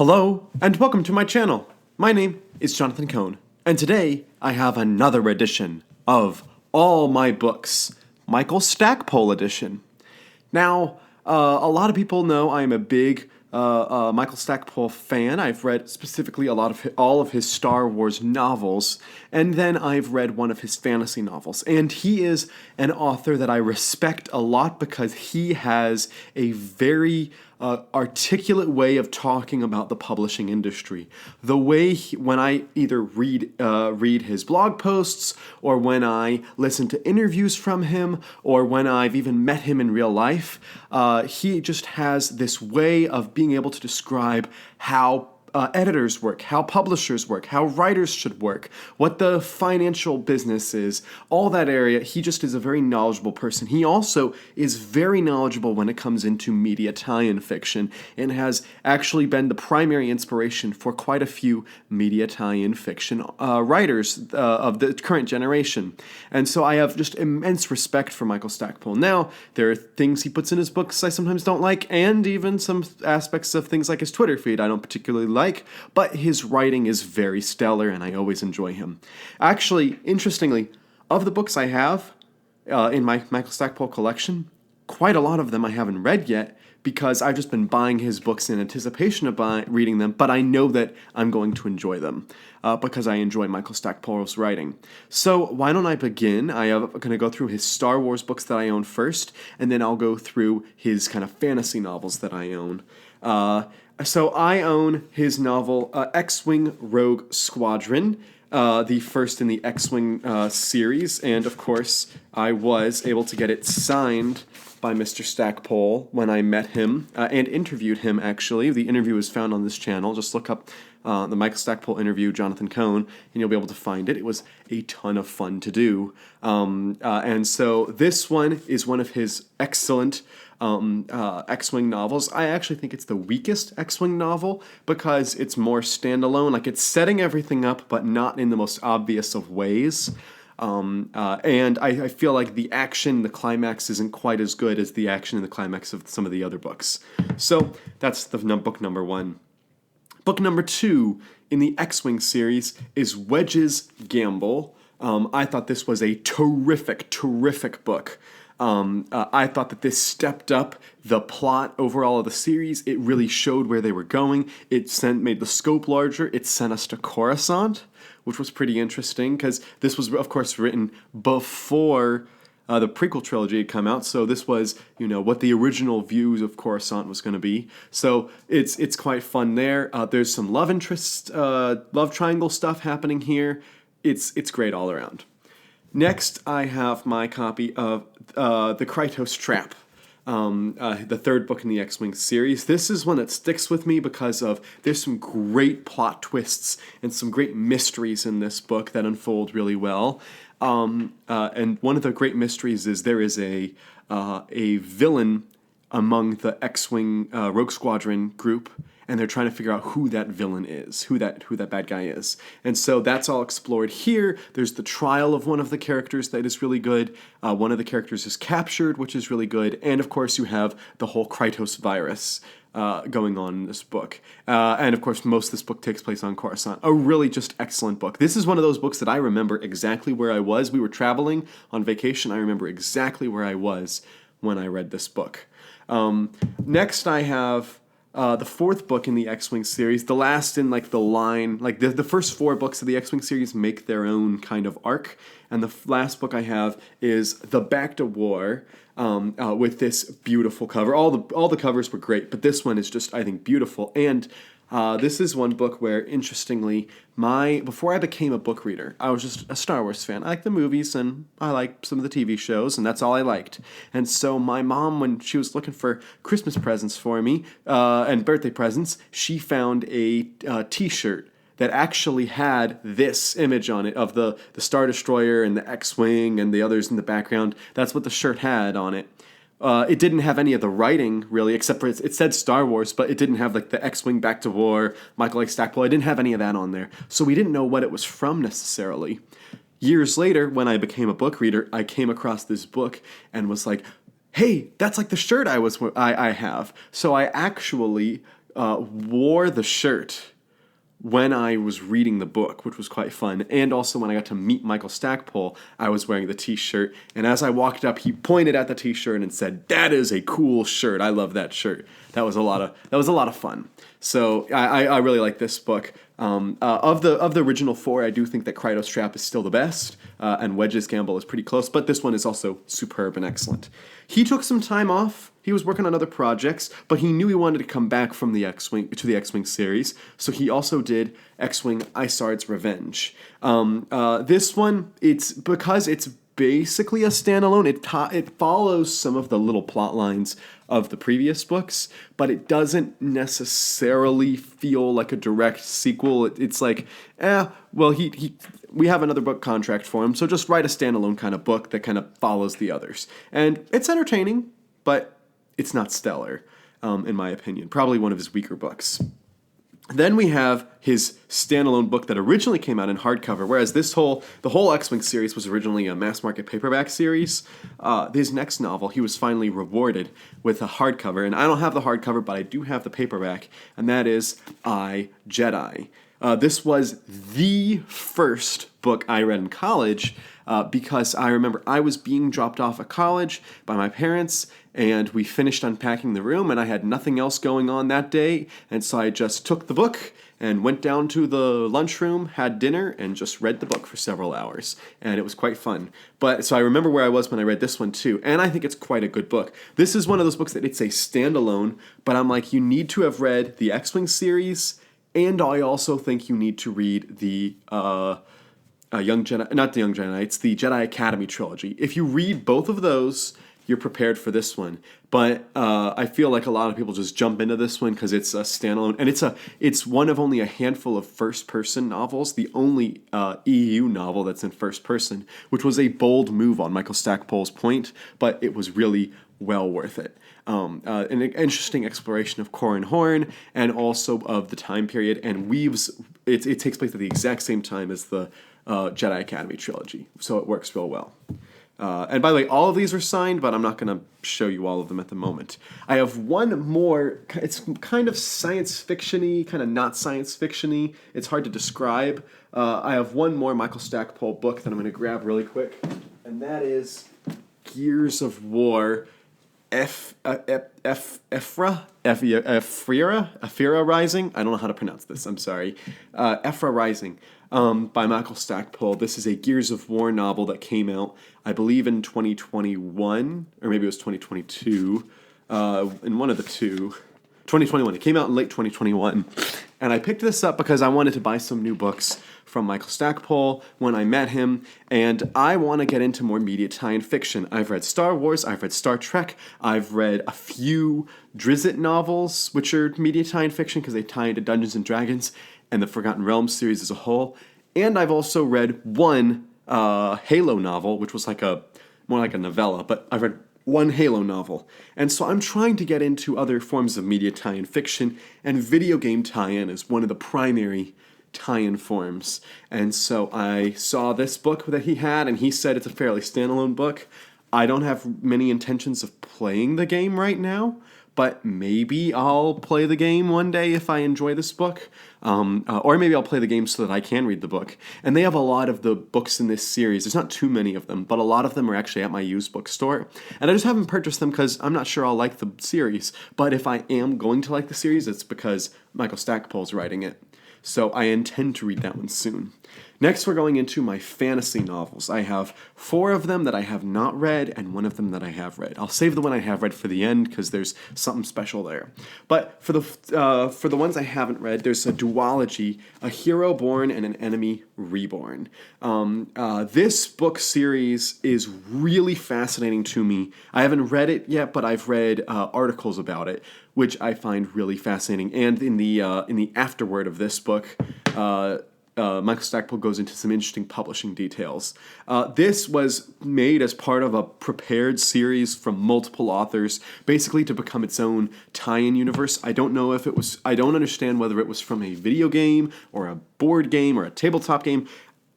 Hello, and welcome to my channel. My name is Jonathan Cohn, and today I have another edition of All My Books, Michael Stackpole edition. Now, a lot of people know I am a big Michael Stackpole fan. I've read specifically all of his Star Wars novels, and then I've read one of his fantasy novels. And he is an author that I respect a lot because he has a very articulate way of talking about the publishing industry. The way when I either read his blog posts, or when I listen to interviews from him, or when I've even met him in real life, he just has this way of being able to describe how editors work, how publishers work, how writers should work, what the financial business is, all that area. He just is a very knowledgeable person. He also is very knowledgeable when it comes into media tie-in fiction and has actually been the primary inspiration for quite a few media tie-in fiction writers of the current generation. And so I have just immense respect for Michael Stackpole. Now, there are things he puts in his books I sometimes don't like, and even some aspects of things like his Twitter feed I don't particularly like, but his writing is very stellar, and I always enjoy him. Actually, interestingly, of the books I have in my Michael Stackpole collection, quite a lot of them I haven't read yet because I've just been buying his books in anticipation of reading them, but I know that I'm going to enjoy them because I enjoy Michael Stackpole's writing. So why don't I begin? I am going to go through his Star Wars books that I own first, and then I'll go through his kind of fantasy novels that I own. So I own his novel X-Wing Rogue Squadron, the first in the X-Wing series, and of course I was able to get it signed by Mr. Stackpole when I met him and interviewed him, actually. The interview is found on this channel. Just look up the Michael Stackpole interview, Jonathan Cohn, and you'll be able to find it. It was a ton of fun to do. And so this one is one of his excellent X-Wing novels. I actually think it's the weakest X-Wing novel because it's more standalone. Like, it's setting everything up, but not in the most obvious of ways. And I feel like the action, the climax isn't quite as good as the action and the climax of some of the other books. So that's the book number one. Book number two in the X-Wing series is Wedge's Gamble. I thought this was a terrific book. I thought that this stepped up the plot overall of the series. It really showed where they were going. It made the scope larger. It sent us to Coruscant, which was pretty interesting because this was, of course, written before the prequel trilogy had come out. So this was, what the original views of Coruscant was going to be. So it's quite fun there. There's some love interest, love triangle stuff happening here. It's great all around. Next, I have my copy of The Krytos Trap, the third book in the X-Wing series. This is one that sticks with me because there's some great plot twists and some great mysteries in this book that unfold really well. And one of the great mysteries is there is a villain among the X-Wing Rogue Squadron group, and they're trying to figure out who that villain is, who that bad guy is. And so that's all explored here. There's the trial of one of the characters that is really good. One of the characters is captured, which is really good. And of course you have the whole Krytos virus going on in this book. And of course most of this book takes place on Coruscant. A really just excellent book. This is one of those books that I remember exactly where I was. We were traveling on vacation. I remember exactly where I was when I read this book. Next I have the fourth book in the X-Wing series, the last in the line, the first four books of the X-Wing series make their own kind of arc, and the last book I have is The Back to War, with this beautiful cover. All the covers were great, but this one is just, I think, beautiful. And this is one book where, interestingly, before I became a book reader, I was just a Star Wars fan. I like the movies, and I like some of the TV shows, and that's all I liked. And so my mom, when she was looking for Christmas presents for me, and birthday presents, she found a t-shirt that actually had this image on it of the Star Destroyer and the X-Wing and the others in the background. That's what the shirt had on it. It didn't have any of the writing, really, except for it said Star Wars, but it didn't have the X-Wing Back to War, Michael Stackpole. I didn't have any of that on there. So we didn't know what it was from necessarily. Years later, when I became a book reader, I came across this book and was like, hey, that's like the shirt I have. So I actually wore the shirt when I was reading the book, which was quite fun. And also when I got to meet Michael Stackpole, I was wearing the t-shirt. And as I walked up, he pointed at the t-shirt and said, "That is a cool shirt. I love that shirt." That was a lot of fun. So I really like this book. Of the original four, I do think that Krytos Trap is still the best, and Wedge's Gamble is pretty close, but this one is also superb and excellent. He took some time off. He was working on other projects, but he knew he wanted to come back from the X-Wing series, so he also did X-Wing Isard's Revenge. This one, it's because it's basically a standalone. It follows some of the little plot lines of the previous books, but it doesn't necessarily feel like a direct sequel. It's like, well, we have another book contract for him, so just write a standalone kind of book that kind of follows the others. And it's entertaining, but it's not stellar, in my opinion. Probably one of his weaker books. Then we have his standalone book that originally came out in hardcover, whereas the whole X-Wing series was originally a mass market paperback series. His next novel, he was finally rewarded with a hardcover, and I don't have the hardcover, but I do have the paperback, and that is I, Jedi. This was the first book I read in college, because I remember I was being dropped off at college by my parents, and we finished unpacking the room, and I had nothing else going on that day, and so I just took the book and went down to the lunchroom, had dinner, and just read the book for several hours, and it was quite fun. So I remember where I was when I read this one too, and I think it's quite a good book. This is one of those books that it's a standalone, but I'm like, you need to have read the X-Wing series, and I also think you need to read the Young Jedi, not the Young Jedi Knights, the Jedi Academy trilogy. If you read both of those, you're prepared for this one. But I feel like a lot of people just jump into this one because it's a standalone, and it's one of only a handful of first-person novels, the only EU novel that's in first person, which was a bold move on Michael Stackpole's point, but it was really well worth it. An interesting exploration of Corran Horn and also of the time period, and it takes place at the exact same time as the Jedi Academy trilogy, so it works real well. And by the way, all of these are signed, but I'm not going to show you all of them at the moment. I have one more. It's kind of science fiction-y, kind of not science fiction-y. It's hard to describe. I have one more Michael Stackpole book that I'm going to grab really quick, and that is Gears of War, Ephira Rising. I don't know how to pronounce this. I'm sorry. Ephra Rising. By Michael Stackpole. This is a Gears of War novel that came out, I believe, in 2021, or maybe it was 2022, in one of the two. 2021. It came out in late 2021. And I picked this up because I wanted to buy some new books from Michael Stackpole when I met him, and I want to get into more media tie-in fiction. I've read Star Wars, I've read Star Trek, I've read a few Drizzt novels, which are media tie-in fiction because they tie into Dungeons & Dragons and the Forgotten Realms series as a whole. And I've also read one Halo novel, which was more like a novella, but I've read one Halo novel. And so I'm trying to get into other forms of media tie-in fiction, and video game tie-in is one of the primary tie-in forms. And so I saw this book that he had, and he said it's a fairly standalone book. I don't have many intentions of playing the game right now, but maybe I'll play the game one day if I enjoy this book. Or maybe I'll play the game so that I can read the book. And they have a lot of the books in this series. There's not too many of them, but a lot of them are actually at my used bookstore. And I just haven't purchased them because I'm not sure I'll like the series. But if I am going to like the series, it's because Michael Stackpole's writing it. So I intend to read that one soon. Next, we're going into my fantasy novels. I have 4 of them that I have not read and 1 of them that I have read. I'll save the one I have read for the end because there's something special there. But for the ones I haven't read, there's a duology, A Hero Born and an Enemy Reborn. This book series is really fascinating to me. I haven't read it yet, but I've read articles about it, which I find really fascinating. And in the afterword of this book, Michael Stackpole goes into some interesting publishing details. This was made as part of a prepared series from multiple authors, basically to become its own tie-in universe. I don't understand whether it was from a video game or a board game or a tabletop game.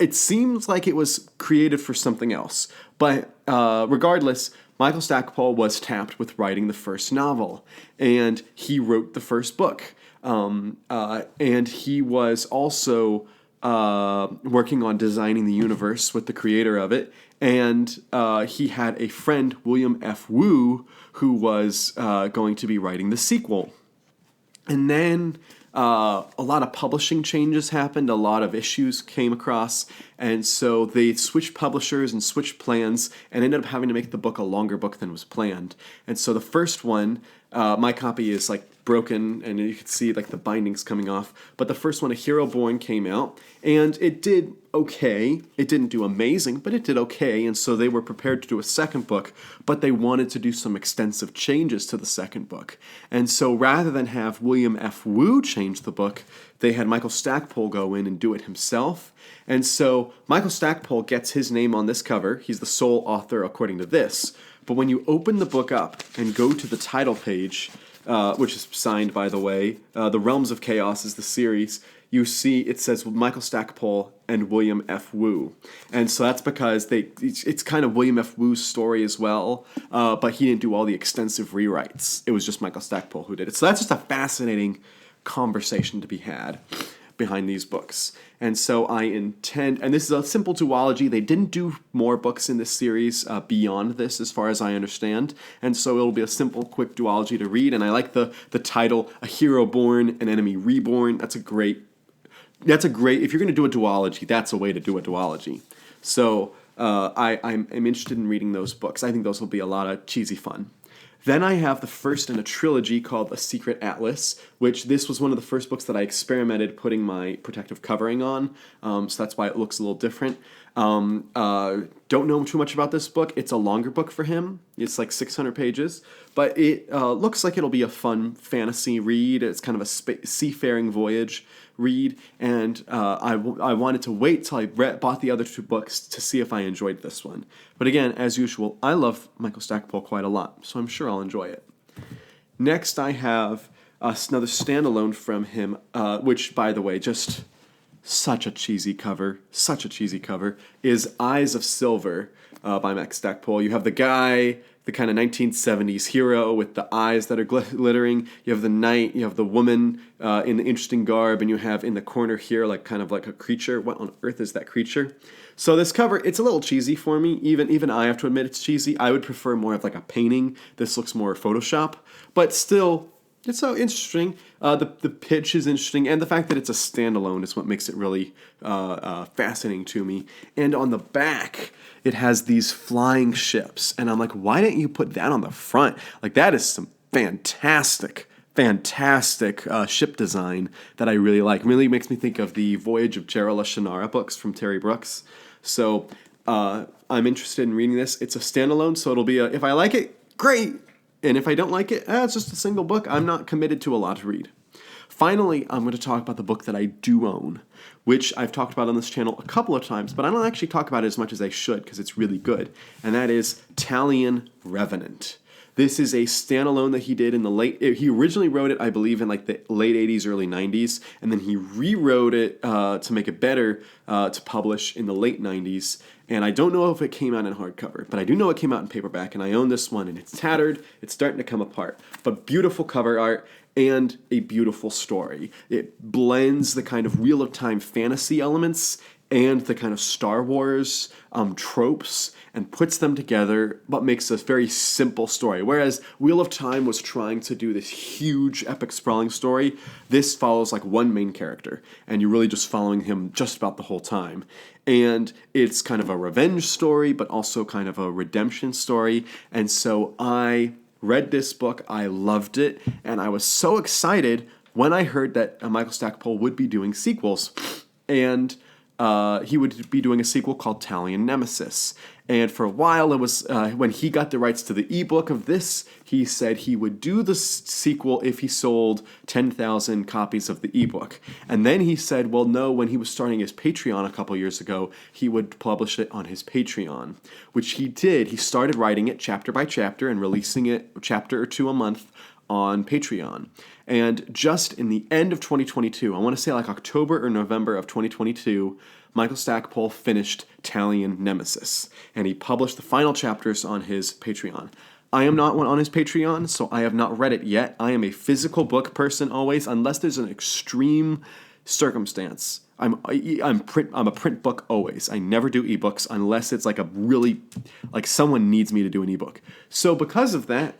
It seems like it was created for something else. But regardless, Michael Stackpole was tapped with writing the first novel, and he wrote the first book. And he was also working on designing the universe with the creator of it. And he had a friend, William F. Wu, who was going to be writing the sequel. And then a lot of publishing changes happened, a lot of issues came across, and so they switched publishers and switched plans and ended up having to make the book a longer book than was planned. And so the first one, my copy is like broken and you can see like the bindings coming off, but the first one, A Hero Born, came out and it did okay. It didn't do amazing, but it did okay, and so they were prepared to do a second book, but they wanted to do some extensive changes to the second book. And so rather than have William F. Wu change the book, they had Michael Stackpole go in and do it himself. And so Michael Stackpole gets his name on this cover. He's the sole author according to this. But when you open the book up and go to the title page, which is signed, by the way, The Realms of Chaos is the series, you see it says Michael Stackpole and William F. Wu. And so that's because it's kind of William F. Wu's story as well, but he didn't do all the extensive rewrites. It was just Michael Stackpole who did it. So that's just a fascinating conversation to be had behind these books. And so I intend, and this is a simple duology, they didn't do more books in this series beyond this as far as I understand, and so it'll be a simple, quick duology to read, and I like the title, A Hero Born, An Enemy Reborn. That's a great, if you're going to do a duology, that's a way to do a duology. So I'm interested in reading those books. I think those will be a lot of cheesy fun. Then I have the first in a trilogy called A Secret Atlas, which this was one of the first books that I experimented putting my protective covering on, so that's why it looks a little different. Don't know too much about this book. It's a longer book for him. It's like 600 pages, but it looks like it'll be a fun fantasy read. It's kind of a seafaring voyage read, and I wanted to wait till I bought the other two books to see if I enjoyed this one. But again, as usual, I love Michael Stackpole quite a lot, so I'm sure I'll enjoy it. Next, I have another standalone from him, which, by the way, just such a cheesy cover, is Eyes of Silver by Max Stackpole. You have the guy, the kind of 1970s hero with the eyes that are glittering. You have the knight, you have the woman in the interesting garb, and you have in the corner here like kind of like a creature. What on earth is that creature? So this cover, it's a little cheesy for me. Even I have to admit it's cheesy. I would prefer more of like a painting. This looks more Photoshop, but still, it's so interesting. The pitch is interesting, and the fact that it's a standalone is what makes it really fascinating to me. And on the back, it has these flying ships, and I'm like, why didn't you put that on the front? Like, that is some fantastic ship design that I really like. It really makes me think of the Voyage of Gerald Shannara books from Terry Brooks. So I'm interested in reading this. It's a standalone, so it'll be if I like it, great. And if I don't like it, it's just a single book. I'm not committed to a lot to read. Finally, I'm going to talk about the book that I do own, which I've talked about on this channel a couple of times, but I don't actually talk about it as much as I should because it's really good, and that is Talion Revenant. This is a standalone that he did in he originally wrote it, I believe, in like the late 80s, early 90s, and then he rewrote it to make it better to publish in the late 90s. And I don't know if it came out in hardcover, but I do know it came out in paperback, and I own this one, and it's tattered, it's starting to come apart. But beautiful cover art and a beautiful story. It blends the kind of Wheel of Time fantasy elements and the kind of Star Wars tropes and puts them together, but makes a very simple story. Whereas Wheel of Time was trying to do this huge, epic, sprawling story, this follows like one main character, and you're really just following him just about the whole time. And it's kind of a revenge story, but also kind of a redemption story. And so I read this book, I loved it, and I was so excited when I heard that Michael Stackpole would be doing sequels. And he would be doing a sequel called Talion Nemesis. And for a while, it was when he got the rights to the ebook of this, he said he would do the sequel if he sold 10,000 copies of the ebook. And then he said, well, no, when he was starting his Patreon a couple years ago, he would publish it on his Patreon, which he did. He started writing it chapter by chapter and releasing it a chapter or two a month on Patreon. And just in the end of 2022, I want to say like October or November of 2022, Michael Stackpole finished Talion Nemesis, and he published the final chapters on his Patreon. I am not on his Patreon, so I have not read it yet. I am a physical book person always, unless there's an extreme circumstance. I'm a print book always. I never do ebooks unless it's like a really, like someone needs me to do an ebook. So because of that,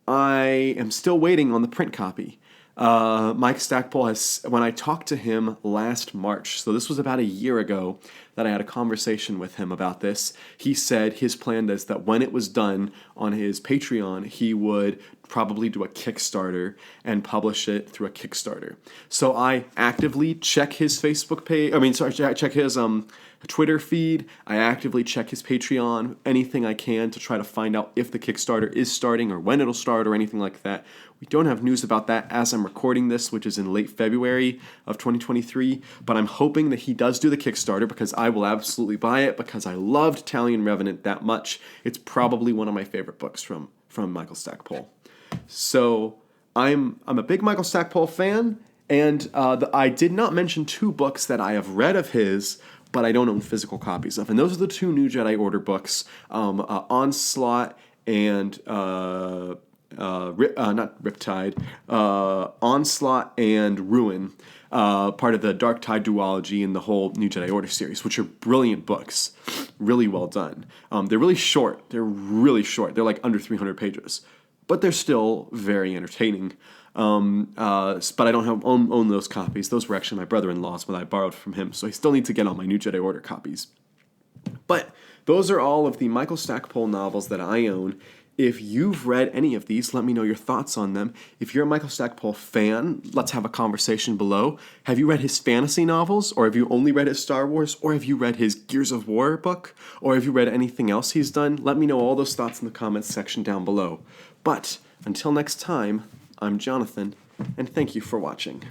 I am still waiting on the print copy. Mike Stackpole has, when I talked to him last March, so this was about a year ago that I had a conversation with him about this, he said his plan is that when it was done on his Patreon, he would probably do a Kickstarter and publish it through a Kickstarter. So I actively check his Facebook page, check his Twitter feed. I actively check his Patreon, anything I can to try to find out if the Kickstarter is starting or when it'll start or anything like that. We don't have news about that as I'm recording this, which is in late February of 2023, but I'm hoping that he does do the Kickstarter because I will absolutely buy it because I loved Italian Revenant that much. It's probably one of my favorite books from Michael Stackpole. So I'm a big Michael Stackpole fan, and I did not mention two books that I have read of his, but I don't own physical copies of. And those are the two New Jedi Order books, Onslaught and not Riptide, Onslaught and Ruin, part of the Dark Tide duology and the whole New Jedi Order series, which are brilliant books, really well done. They're really short. They're like under 300 pages, but they're still very entertaining. But I don't own those copies. Those were actually my brother-in-law's when I borrowed from him, so I still need to get all my New Jedi Order copies. But those are all of the Michael Stackpole novels that I own. If you've read any of these, let me know your thoughts on them. If you're a Michael Stackpole fan, let's have a conversation below. Have you read his fantasy novels, or have you only read his Star Wars, or have you read his Gears of War book, or have you read anything else he's done? Let me know all those thoughts in the comments section down below. But until next time, I'm Jonathan, and thank you for watching.